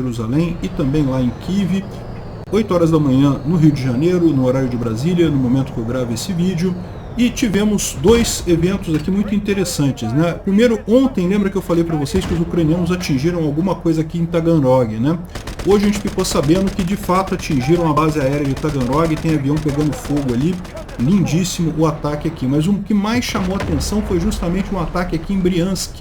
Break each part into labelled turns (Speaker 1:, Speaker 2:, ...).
Speaker 1: Jerusalém e também lá em Kiev. 8 horas da manhã no Rio de Janeiro, no horário de Brasília, no momento que eu gravo esse vídeo. E tivemos dois eventos aqui muito interessantes, né? Primeiro, ontem, lembra que eu falei para vocês que os ucranianos atingiram alguma coisa aqui em Taganrog, né? Hoje a gente ficou sabendo que de fato atingiram a base aérea de Taganrog, tem avião pegando fogo ali, lindíssimo o ataque aqui. Mas o que mais chamou a atenção foi justamente um ataque aqui em Briansk,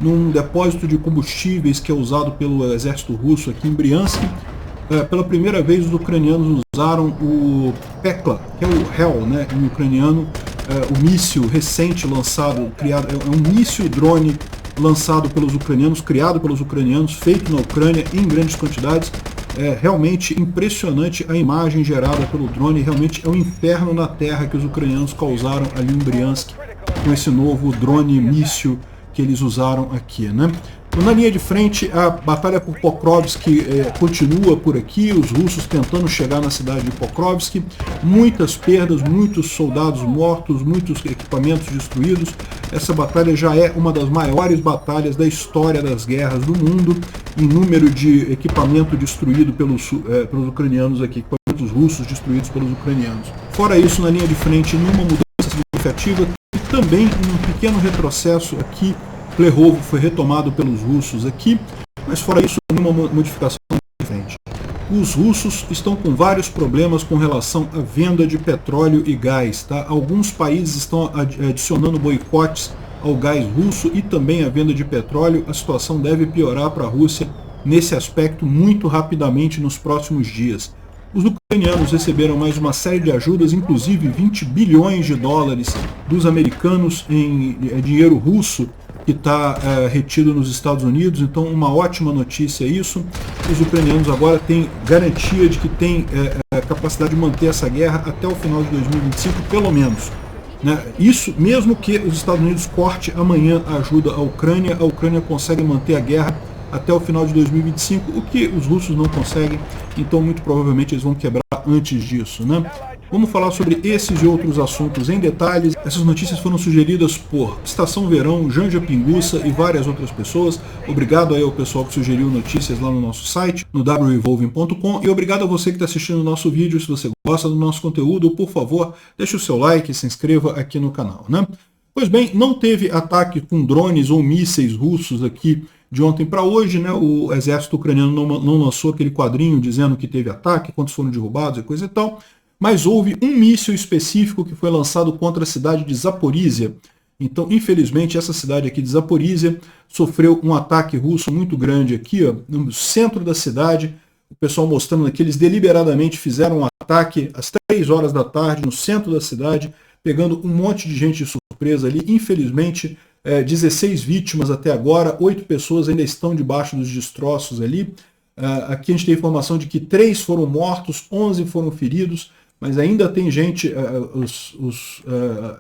Speaker 1: num depósito de combustíveis que é usado pelo exército russo aqui em Briansk. Pela primeira vez os ucranianos usaram o Pekla, que é o Hell, né, em ucraniano, o míssil recente lançado, criado, é um míssil drone lançado pelos ucranianos, criado pelos ucranianos, feito na Ucrânia em grandes quantidades. É realmente impressionante a imagem gerada pelo drone, realmente é um inferno na terra que os ucranianos causaram ali em Briansk com esse novo drone míssil que eles usaram aqui, né? Na linha de frente, a batalha por Pokrovsk continua por aqui, os russos tentando chegar na cidade de Pokrovsk, muitas perdas, muitos soldados mortos, muitos equipamentos destruídos. Essa batalha já é uma das maiores batalhas da história das guerras do mundo, em número de equipamento destruído pelos ucranianos aqui, equipamentos russos destruídos pelos ucranianos. Fora isso, na linha de frente, nenhuma mudança significativa, e também um pequeno retrocesso aqui. Plehovo foi retomado pelos russos aqui, mas fora isso, nenhuma modificação diferente. Os russos estão com vários problemas com relação à venda de petróleo e gás. Tá? Alguns países estão adicionando boicotes ao gás russo e também à venda de petróleo. A situação deve piorar para a Rússia nesse aspecto muito rapidamente nos próximos dias. Os ucranianos receberam mais uma série de ajudas, inclusive 20 bilhões de dólares dos americanos em dinheiro russo, que está retido nos Estados Unidos, então uma ótima notícia isso. Os ucranianos agora têm garantia de que têm capacidade de manter essa guerra até o final de 2025, pelo menos. Né? Isso mesmo que os Estados Unidos corte amanhã a ajuda à Ucrânia, a Ucrânia consegue manter a guerra até o final de 2025, o que os russos não conseguem, então muito provavelmente eles vão quebrar antes disso, né? Vamos falar sobre esses e outros assuntos em detalhes. Essas notícias foram sugeridas por Estação Verão, Janja Pinguça e várias outras pessoas. Obrigado aí ao pessoal que sugeriu notícias lá no nosso site, no wrevolving.com, e obrigado a você que está assistindo o nosso vídeo. Se você gosta do nosso conteúdo, por favor, deixe o seu like e se inscreva aqui no canal, né? Pois bem, não teve ataque com drones ou mísseis russos aqui de ontem para hoje, né? O exército ucraniano não lançou aquele quadrinho dizendo que teve ataque, quantos foram derrubados e coisa e tal, mas houve um míssil específico que foi lançado contra a cidade de Zaporizhia. Então, infelizmente, essa cidade aqui de Zaporizhia sofreu um ataque russo muito grande aqui, ó, no centro da cidade. O pessoal mostrando que eles deliberadamente fizeram um ataque às 3 horas da tarde no centro da cidade, pegando um monte de gente de surpresa ali. Infelizmente, 16 vítimas até agora, 8 pessoas ainda estão debaixo dos destroços ali. Aqui a gente tem informação de que 3 foram mortos, 11 foram feridos, mas ainda tem gente,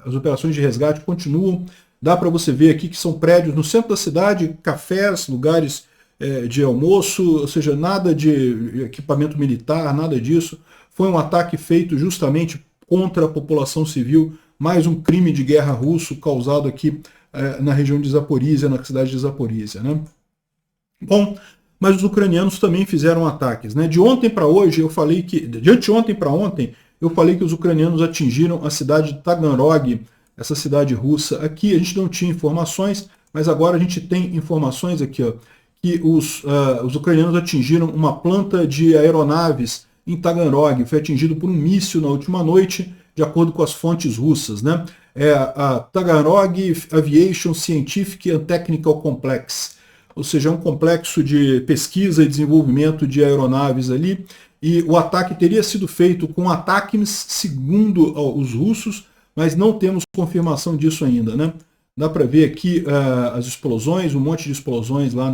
Speaker 1: as operações de resgate continuam. Dá para você ver aqui que são prédios no centro da cidade, cafés, lugares de almoço, ou seja, nada de equipamento militar, nada disso. Foi um ataque feito justamente contra a população civil, mais um crime de guerra russo causado aqui na região de Zaporizhia, na cidade de Zaporizhia, né? Bom, mas os ucranianos também fizeram ataques, né? De ontem para hoje, eu falei que, de anteontem para ontem, eu falei que os ucranianos atingiram a cidade de Taganrog, essa cidade russa. Aqui a gente não tinha informações, mas agora a gente tem informações aqui, ó, que os ucranianos atingiram uma planta de aeronaves em Taganrog, foi atingido por um míssil na última noite, de acordo com as fontes russas, né? É a Taganrog Aviation Scientific and Technical Complex, ou seja, é um complexo de pesquisa e desenvolvimento de aeronaves ali, e o ataque teria sido feito com ATACMS, segundo os russos, mas não temos confirmação disso ainda, né? Dá para ver aqui as explosões, um monte de explosões lá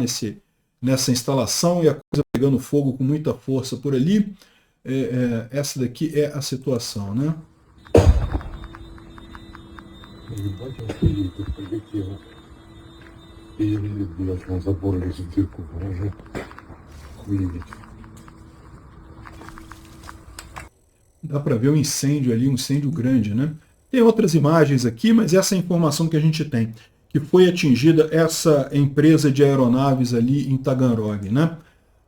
Speaker 1: nessa instalação, e a coisa pegando fogo com muita força por ali. Essa daqui é a situação, né? Dá para ver o incêndio ali, um incêndio grande, né? Tem outras imagens aqui, mas essa é a informação que a gente tem, que foi atingida essa empresa de aeronaves ali em Taganrog, né?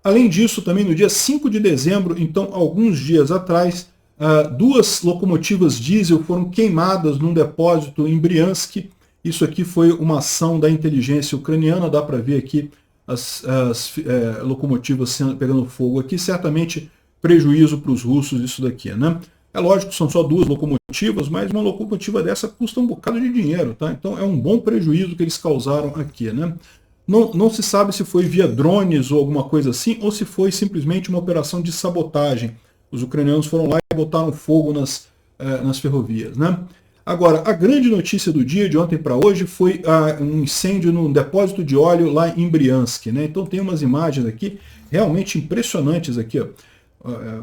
Speaker 1: Além disso, também no dia 5 de dezembro, então alguns dias atrás, 2 locomotivas diesel foram queimadas num depósito em Briansk. Isso aqui foi uma ação da inteligência ucraniana, dá para ver aqui as locomotivas pegando fogo aqui, certamente prejuízo para os russos isso daqui, né? É lógico que são só 2 locomotivas, mas uma locomotiva dessa custa um bocado de dinheiro, tá? Então é um bom prejuízo que eles causaram aqui, né? Não se sabe se foi via drones ou alguma coisa assim, ou se foi simplesmente uma operação de sabotagem. Os ucranianos foram lá e botaram fogo nas ferrovias, né? Agora, a grande notícia do dia, de ontem para hoje, foi um incêndio num depósito de óleo lá em Briansk, né? Então tem umas imagens aqui realmente impressionantes aqui, ó.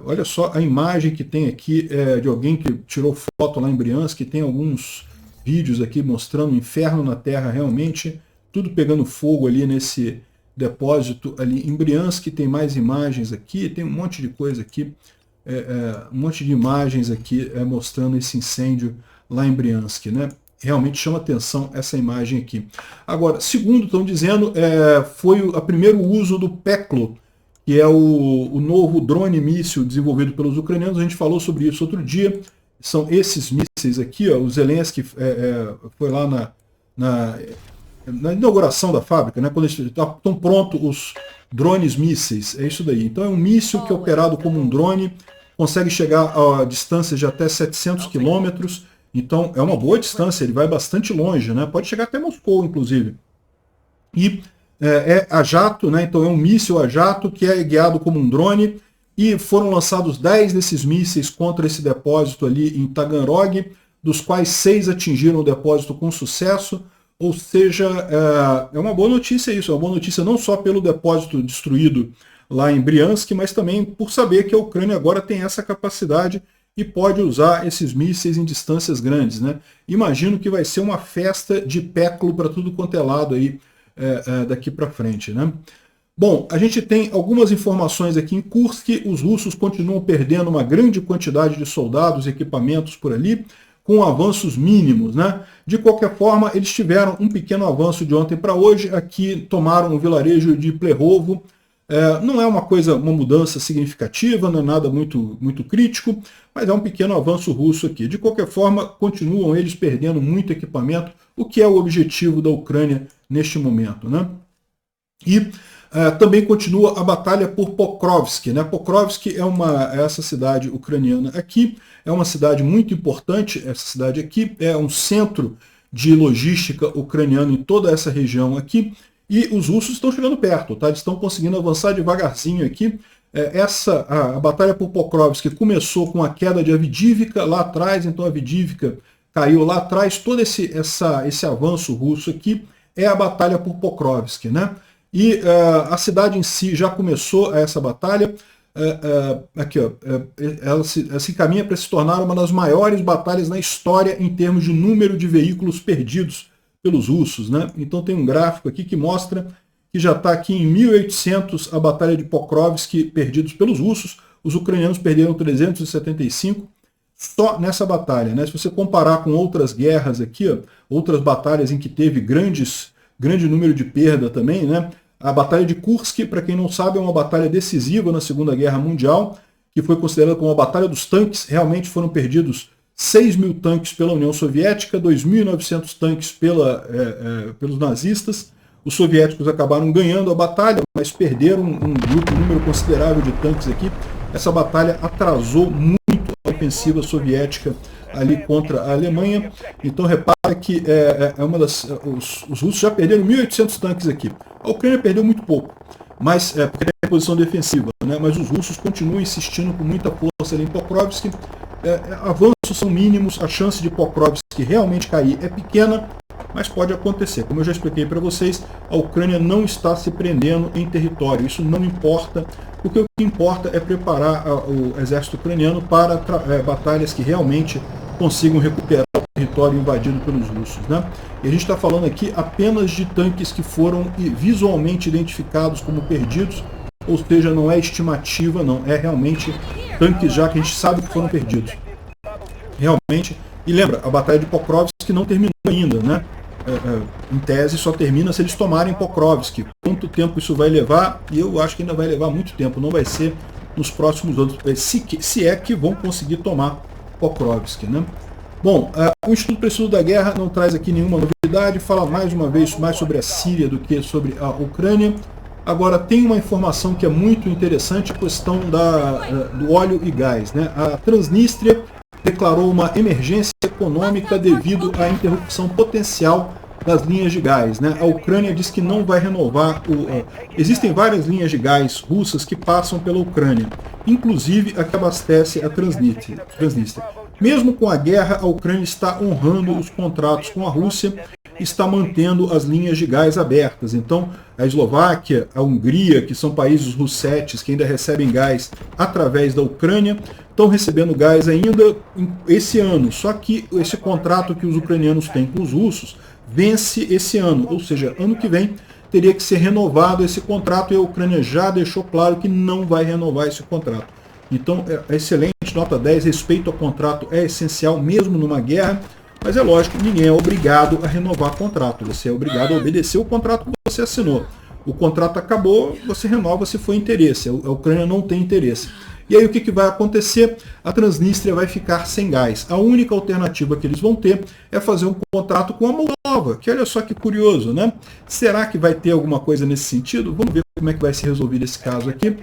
Speaker 1: Olha só a imagem que tem aqui de alguém que tirou foto lá em Briansk, tem alguns vídeos aqui mostrando o inferno na terra realmente, tudo pegando fogo ali nesse depósito ali em Briansk. Tem mais imagens aqui, tem um monte de coisa aqui, um monte de imagens aqui mostrando esse incêndio lá em Briansk, né? Realmente chama atenção essa imagem aqui. Agora, segundo estão dizendo, foi o primeiro uso do Peklo, que é o novo drone míssil desenvolvido pelos ucranianos. A gente falou sobre isso outro dia. São esses mísseis aqui, ó, o Zelensky foi lá na inauguração da fábrica, né, quando estão prontos os drones mísseis, é isso daí. Então é um míssil que é operado como um drone, consegue chegar a distâncias de até 700 quilômetros, então é uma boa distância, ele vai bastante longe, né, pode chegar até Moscou, inclusive. E é a jato, né, então é um míssil a jato que é guiado como um drone, e foram lançados 10 desses mísseis contra esse depósito ali em Taganrog, dos quais 6 atingiram o depósito com sucesso. Ou seja, é uma boa notícia isso, é uma boa notícia não só pelo depósito destruído lá em Briansk, mas também por saber que a Ucrânia agora tem essa capacidade e pode usar esses mísseis em distâncias grandes, né? Imagino que vai ser uma festa de Peklo para tudo quanto é lado aí daqui para frente, né? Bom, a gente tem algumas informações aqui em Kursk. Os russos continuam perdendo uma grande quantidade de soldados e equipamentos por ali, com avanços mínimos, né? De qualquer forma, eles tiveram um pequeno avanço de ontem para hoje. Aqui tomaram o vilarejo de Plehovo. Não é uma mudança significativa, não é nada muito crítico, mas é um pequeno avanço russo aqui. De qualquer forma, continuam eles perdendo muito equipamento, o que é o objetivo da Ucrânia neste momento, né? E também continua a batalha por Pokrovsk, né? Pokrovsk essa cidade ucraniana aqui, é uma cidade muito importante. Essa cidade aqui é um centro de logística ucraniano em toda essa região aqui, e os russos estão chegando perto, tá? Eles estão conseguindo avançar devagarzinho aqui. A batalha por Pokrovsk começou com a queda de Avdiivka lá atrás, então a Avdiivka caiu lá atrás. Todo esse avanço russo aqui é a batalha por Pokrovsk, né? E a cidade em si já começou essa batalha. Aqui, ó, ela se encaminha para se tornar uma das maiores batalhas na história em termos de número de veículos perdidos pelos russos, né? Então tem um gráfico aqui que mostra que já está aqui em 1800 a batalha de Pokrovsk perdidos pelos russos. Os ucranianos perderam 375 só nessa batalha, né? Se você comparar com outras guerras aqui, ó, outras batalhas em que teve grande número de perda também, né? A Batalha de Kursk, para quem não sabe, é uma batalha decisiva na Segunda Guerra Mundial, que foi considerada como a Batalha dos Tanques. Realmente foram perdidos 6.000 tanques pela União Soviética, 2.900 tanques pelos nazistas. Os soviéticos acabaram ganhando a batalha, mas perderam um número considerável de tanques aqui. Essa batalha atrasou muito a ofensiva soviética ali contra a Alemanha. Então repara que os russos já perderam 1.800 tanques aqui. A Ucrânia perdeu muito pouco, mas porque tem posição defensiva, né? Mas os russos continuam insistindo com muita força ali em Pokrovsk. Avanços são mínimos, a chance de Pokrovsk realmente cair é pequena, mas pode acontecer. Como eu já expliquei para vocês, a Ucrânia não está se prendendo em território. Isso não importa, porque o que importa é preparar o exército ucraniano para batalhas que realmente consigam recuperar o território invadido pelos russos, né? E a gente está falando aqui apenas de tanques que foram visualmente identificados como perdidos, ou seja, não é estimativa, não, é realmente tanques já que a gente sabe que foram perdidos. Realmente, e lembra, a batalha de Pokrovsk não terminou ainda, né? em tese, só termina se eles tomarem Pokrovsk. Quanto tempo isso vai levar? E eu acho que ainda vai levar muito tempo, não vai ser nos próximos anos, se é que vão conseguir tomar Pokrovsk, né? Bom, o Instituto para o Estudo da Guerra não traz aqui nenhuma novidade, fala mais uma vez mais sobre a Síria do que sobre a Ucrânia. Agora, tem uma informação que é muito interessante, a questão do óleo e gás, né? A Transnistria declarou uma emergência econômica devido à interrupção potencial das linhas de gás, né? A Ucrânia diz que não vai renovar. Existem várias linhas de gás russas que passam pela Ucrânia, inclusive a que abastece a Transnistria. Mesmo com a guerra, a Ucrânia está honrando os contratos com a Rússia, está mantendo as linhas de gás abertas. Então, a Eslováquia, a Hungria, que são países russetes que ainda recebem gás através da Ucrânia, estão recebendo gás ainda esse ano. Só que esse contrato que os ucranianos têm com os russos vence esse ano, ou seja, ano que vem teria que ser renovado esse contrato e a Ucrânia já deixou claro que não vai renovar esse contrato. Então, é excelente, nota 10, respeito ao contrato é essencial mesmo numa guerra, mas é lógico que ninguém é obrigado a renovar contrato, você é obrigado a obedecer o contrato que você assinou. O contrato acabou, você renova se for interesse, a Ucrânia não tem interesse. E aí o que vai acontecer? A Transnistria vai ficar sem gás. A única alternativa que eles vão ter é fazer um contrato com a Moldova, que olha só que curioso, né? Será que vai ter alguma coisa nesse sentido? Vamos ver como é que vai ser resolvido esse caso aqui.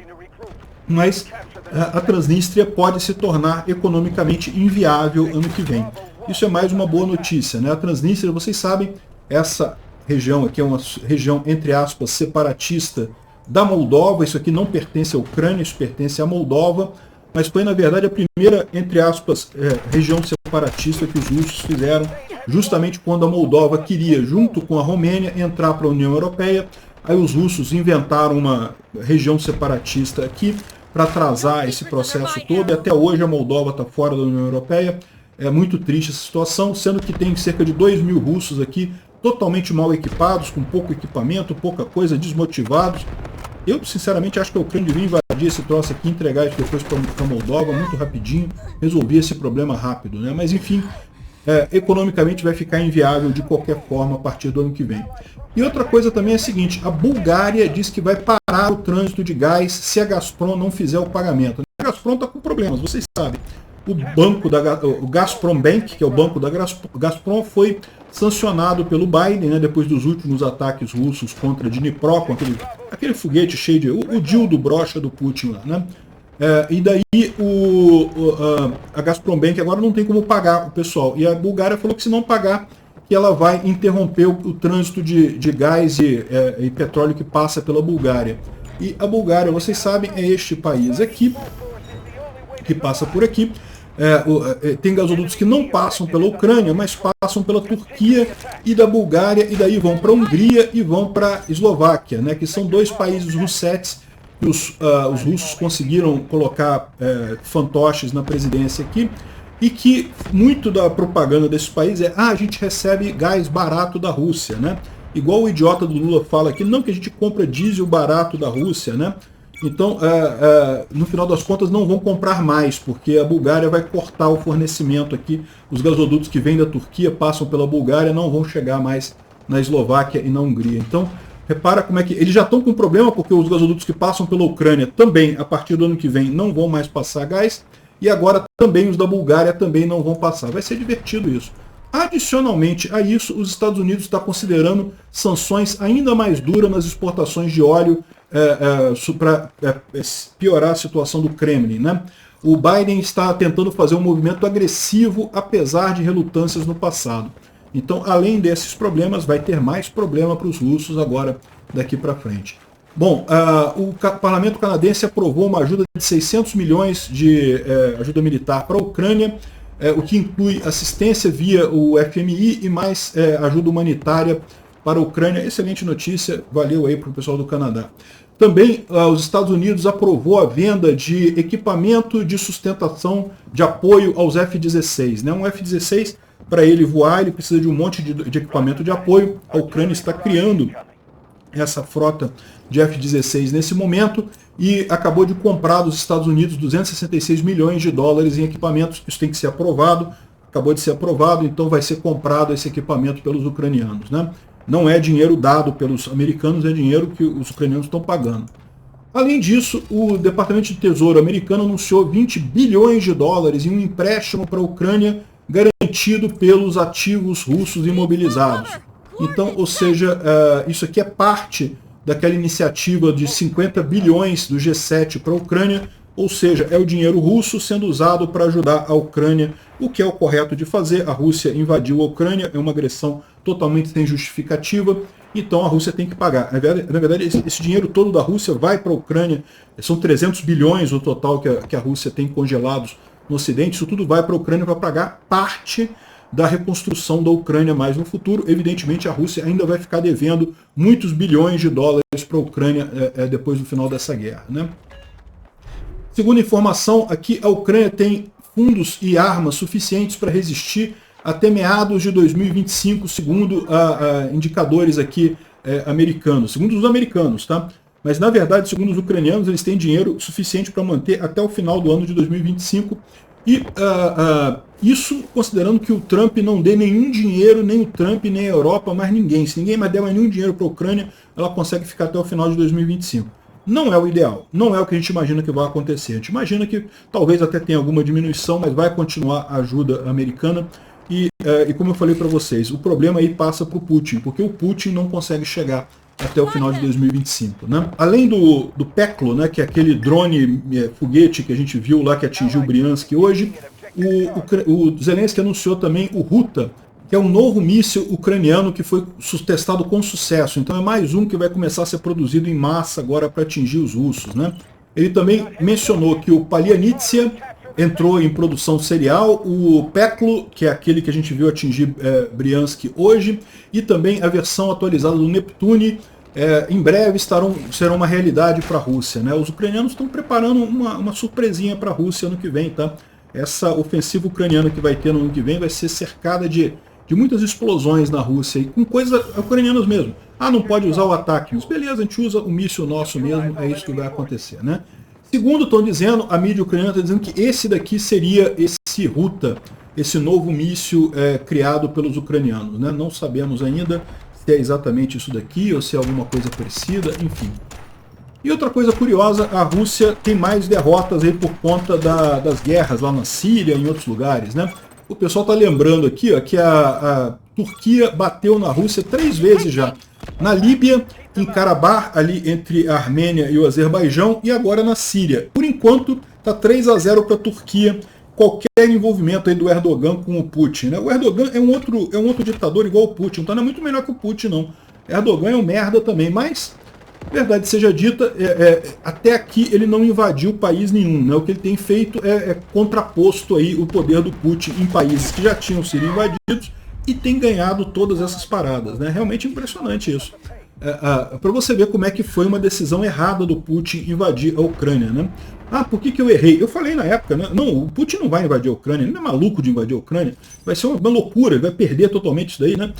Speaker 1: Mas a Transnistria pode se tornar economicamente inviável ano que vem. Isso é mais uma boa notícia, né? A Transnistria, vocês sabem, essa região aqui é uma região, entre aspas, separatista da Moldova. Isso aqui não pertence à Ucrânia, isso pertence à Moldova, mas foi, na verdade, a primeira, entre aspas, região separatista que os russos fizeram, justamente quando a Moldova queria, junto com a Romênia, entrar para a União Europeia. Aí os russos inventaram uma região separatista aqui para atrasar esse processo todo, e até hoje a Moldova está fora da União Europeia. É muito triste essa situação, sendo que tem cerca de 2.000 russos aqui, totalmente mal equipados, com pouco equipamento, pouca coisa, desmotivados. Eu, sinceramente, acho que a Ucrânia devia invadir esse troço aqui, entregar isso depois para a Moldova, muito rapidinho, resolver esse problema rápido, né? Mas, enfim, economicamente vai ficar inviável de qualquer forma a partir do ano que vem. E outra coisa também é a seguinte, a Bulgária diz que vai parar o trânsito de gás se a Gazprom não fizer o pagamento. A Gazprom está com problemas, vocês sabem. O Gazprom Bank, que é o banco da Gazprom, foi sancionado pelo Biden, né, depois dos últimos ataques russos contra Dnipro, com aquele foguete cheio de... o dildo brocha do Putin lá, né? E daí a Gazprom Bank agora não tem como pagar o pessoal. E a Bulgária falou que se não pagar, que ela vai interromper o trânsito de gás e petróleo que passa pela Bulgária. E a Bulgária, vocês sabem, é este país aqui, que passa por aqui. Tem gasodutos que não passam pela Ucrânia, mas passam pela Turquia e da Bulgária, e daí vão para a Hungria e vão para a Eslováquia, né, que são dois países russetes que os russos conseguiram colocar fantoches na presidência aqui, e que muito da propaganda desses países a gente recebe gás barato da Rússia, né? Igual o idiota do Lula fala aqui, não, que a gente compra diesel barato da Rússia, né? Então, no final das contas, não vão comprar mais, porque a Bulgária vai cortar o fornecimento aqui. Os gasodutos que vêm da Turquia passam pela Bulgária, não vão chegar mais na Eslováquia e na Hungria. Então, repara como é que... Eles já estão com problema, porque os gasodutos que passam pela Ucrânia também, a partir do ano que vem, não vão mais passar gás. E agora também os da Bulgária também não vão passar. Vai ser divertido isso. Adicionalmente a isso, os Estados Unidos estão considerando sanções ainda mais duras nas exportações de óleo para piorar a situação do Kremlin, né? O Biden está tentando fazer um movimento agressivo, apesar de relutâncias no passado. Então, além desses problemas, vai ter mais problema para os russos agora, daqui para frente. Bom, o parlamento canadense aprovou uma ajuda de 600 milhões de ajuda militar para a Ucrânia, o que inclui assistência via o FMI e mais ajuda humanitária para a Ucrânia. Excelente notícia, valeu aí para o pessoal do Canadá. Também os Estados Unidos aprovou a venda de equipamento de sustentação de apoio aos F-16. Né? Um F-16, para ele voar, ele precisa de um monte de equipamento de apoio. A Ucrânia está criando essa frota de F-16 nesse momento e acabou de comprar dos Estados Unidos 266 milhões de dólares em equipamentos. Isso tem que ser aprovado. acabou de ser aprovado, então vai ser comprado esse equipamento pelos ucranianos, né? Não é dinheiro dado pelos americanos, é dinheiro que os ucranianos estão pagando. Além disso, o Departamento de Tesouro americano anunciou 20 bilhões de dólares em um empréstimo para a Ucrânia garantido pelos ativos russos imobilizados. Então, ou seja, isso aqui é parte daquela iniciativa de 50 bilhões do G7 para a Ucrânia, ou seja, é o dinheiro russo sendo usado para ajudar a Ucrânia, o que é o correto de fazer. A Rússia invadiu a Ucrânia, é uma agressão totalmente sem justificativa, então a Rússia tem que pagar. Na verdade, esse dinheiro todo da Rússia vai para a Ucrânia, são 300 bilhões o total que a Rússia tem congelados no Ocidente, isso tudo vai para a Ucrânia para pagar parte da reconstrução da Ucrânia mais no futuro. Evidentemente, a Rússia ainda vai ficar devendo muitos bilhões de dólares para a Ucrânia depois do final dessa guerra, né? Segundo informação, aqui a Ucrânia tem fundos e armas suficientes para resistir até meados de 2025, segundo indicadores aqui americanos, segundo os americanos, tá? Mas na verdade, segundo os ucranianos, eles têm dinheiro suficiente para manter até o final do ano de 2025. E isso considerando que o Trump não dê nenhum dinheiro, nem o Trump, nem a Europa, mais ninguém. Se ninguém mais der mais nenhum dinheiro para a Ucrânia, ela consegue ficar até o final de 2025. Não é o ideal, não é o que a gente imagina que vai acontecer. A gente imagina que talvez até tenha alguma diminuição, mas vai continuar a ajuda americana. E como eu falei para vocês, o problema aí passa para o Putin, porque o Putin não consegue chegar até o final de 2025. Né? Além do Peklo, né, que é aquele drone foguete que a gente viu lá que atingiu Briansk hoje, o Zelensky anunciou também o Ruta, que é um novo míssil ucraniano que foi testado com sucesso. Então é mais um que vai começar a ser produzido em massa agora para atingir os russos, né? Ele também mencionou que o Palianitsia entrou em produção serial, o Peklo, que é aquele que a gente viu atingir Briansk hoje, e também a versão atualizada do Neptune, em breve serão uma realidade para a Rússia, né? Os ucranianos estão preparando uma surpresinha para a Rússia ano que vem, tá? Essa ofensiva ucraniana que vai ter no ano que vem vai ser cercada de muitas explosões na Rússia, e com coisas ucranianas mesmo. Não pode usar o ataque, mas beleza, a gente usa o míssil nosso mesmo, é isso que vai acontecer, né? Segundo estão dizendo, a mídia ucraniana está dizendo que esse daqui seria esse Ruta, esse novo míssil criado pelos ucranianos, né? Não sabemos ainda se é exatamente isso daqui ou se é alguma coisa parecida, enfim. E outra coisa curiosa, a Rússia tem mais derrotas aí por conta das guerras lá na Síria e em outros lugares, né? O pessoal está lembrando aqui, ó, que a Turquia bateu na Rússia 3 vezes já. Na Líbia, em Karabakh, ali entre a Armênia e o Azerbaijão, e agora na Síria. Por enquanto, está 3-0 para a Turquia. Qualquer envolvimento aí do Erdogan com o Putin, né? O Erdogan é um outro ditador igual o Putin, então não é muito melhor que o Putin, não. Erdogan é um merda também, mas, verdade seja dita, até aqui ele não invadiu país nenhum, né? O que ele tem feito é contraposto aí o poder do Putin em países que já tinham sido invadidos e tem ganhado todas essas paradas, né? Realmente impressionante isso. Para você ver como é que foi uma decisão errada do Putin invadir a Ucrânia, né? Por que eu errei? Eu falei na época, né? Não, o Putin não vai invadir a Ucrânia, ele não é maluco de invadir a Ucrânia, vai ser uma loucura, ele vai perder totalmente isso daí, né?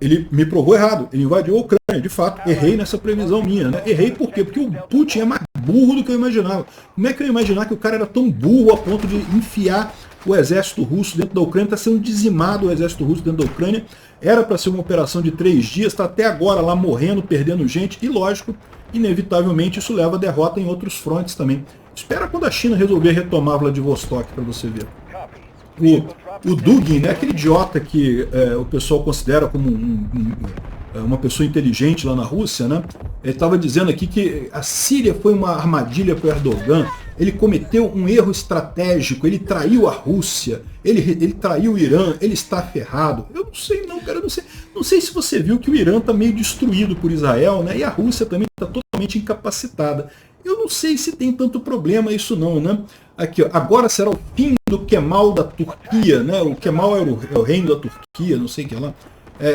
Speaker 1: Ele me provou errado, ele invadiu a Ucrânia, de fato, errei nessa previsão minha, né? Errei por quê? Porque o Putin é mais burro do que eu imaginava. Como é que eu ia imaginar que o cara era tão burro a ponto de enfiar o exército russo dentro da Ucrânia? Está sendo dizimado o exército russo dentro da Ucrânia, era para ser uma operação de 3 dias, está até agora lá morrendo, perdendo gente, e lógico, inevitavelmente isso leva a derrota em outros frontes também. Espera quando a China resolver retomar Vladivostok para você ver. O Dugin, né, aquele idiota que o pessoal considera como uma pessoa inteligente lá na Rússia, né? Ele estava dizendo aqui que a Síria foi uma armadilha para o Erdogan, ele cometeu um erro estratégico, ele traiu a Rússia, ele traiu o Irã, ele está ferrado. Eu não sei não, cara, não sei se você viu que o Irã está meio destruído por Israel, né? E a Rússia também está totalmente incapacitada. Eu não sei se tem tanto problema isso não, né? Aqui, ó, agora será o fim do Kemal da Turquia, né? O Kemal é o reino da Turquia, não sei o que lá.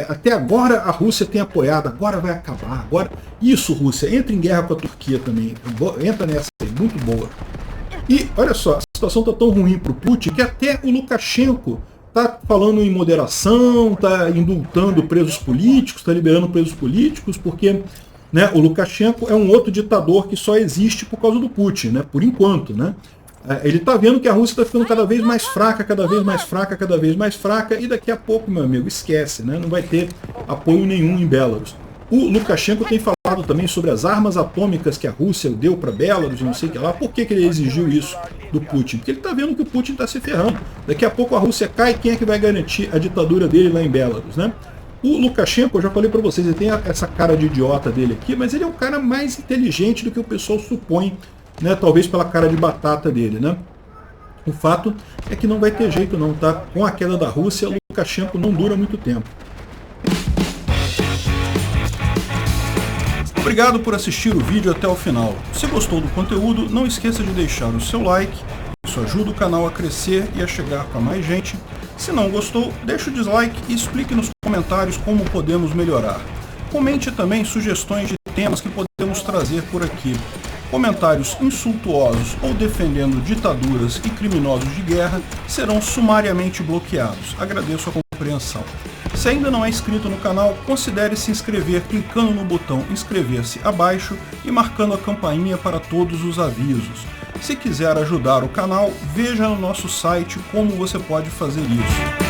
Speaker 1: Até agora a Rússia tem apoiado, agora vai acabar. Agora, isso, Rússia, entra em guerra com a Turquia também. Entra nessa aí, muito boa. E olha só, a situação está tão ruim para o Putin que até o Lukashenko está falando em moderação, está indultando presos políticos, está liberando presos políticos, porque, né, o Lukashenko é um outro ditador que só existe por causa do Putin, né, por enquanto, né? Ele está vendo que a Rússia está ficando cada vez mais fraca, cada vez mais fraca, cada vez mais fraca, e daqui a pouco, meu amigo, esquece, né? Não vai ter apoio nenhum em Belarus. O Lukashenko tem falado também sobre as armas atômicas que a Rússia deu para Belarus, não sei o que lá. Por que ele exigiu isso do Putin? Porque ele está vendo que o Putin está se ferrando. Daqui a pouco a Rússia cai, quem é que vai garantir a ditadura dele lá em Belarus, né? O Lukashenko, eu já falei para vocês, ele tem essa cara de idiota dele aqui, mas ele é um cara mais inteligente do que o pessoal supõe, né? Talvez pela cara de batata dele, né? O fato é que não vai ter jeito não, tá? Com a queda da Rússia, o Lukashenko não dura muito tempo. Obrigado por assistir o vídeo até o final. Se gostou do conteúdo, não esqueça de deixar o seu like, isso ajuda o canal a crescer e a chegar para mais gente. Se não gostou, deixe o dislike e explique nos comentários como podemos melhorar. Comente também sugestões de temas que podemos trazer por aqui. Comentários insultuosos ou defendendo ditaduras e criminosos de guerra serão sumariamente bloqueados. Agradeço a compreensão. Se ainda não é inscrito no canal, considere se inscrever clicando no botão inscrever-se abaixo e marcando a campainha para todos os avisos. Se quiser ajudar o canal, veja no nosso site como você pode fazer isso.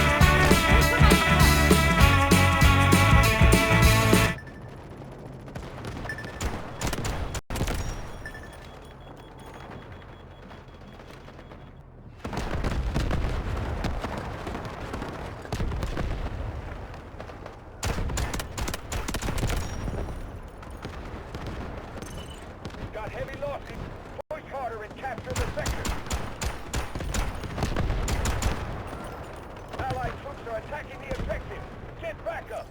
Speaker 2: Heavy losses. Push harder and capture the sector. Allied troops are attacking the objective. Get back up.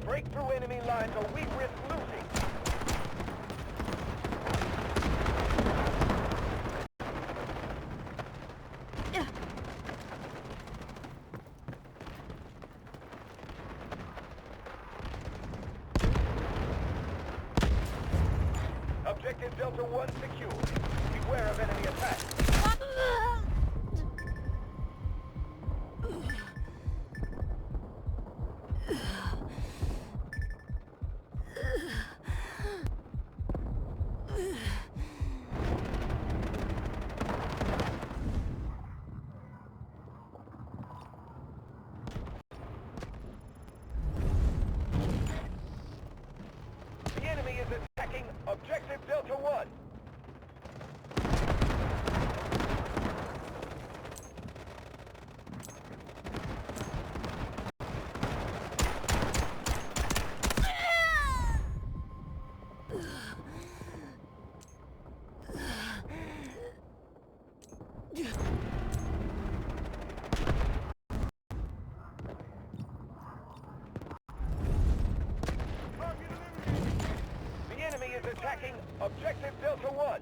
Speaker 2: Break through enemy lines or we risk losing. Objective Delta 1 secure. Beware of enemy attack. The enemy is attacking Objective Delta 1. The enemy is attacking Objective Delta 1.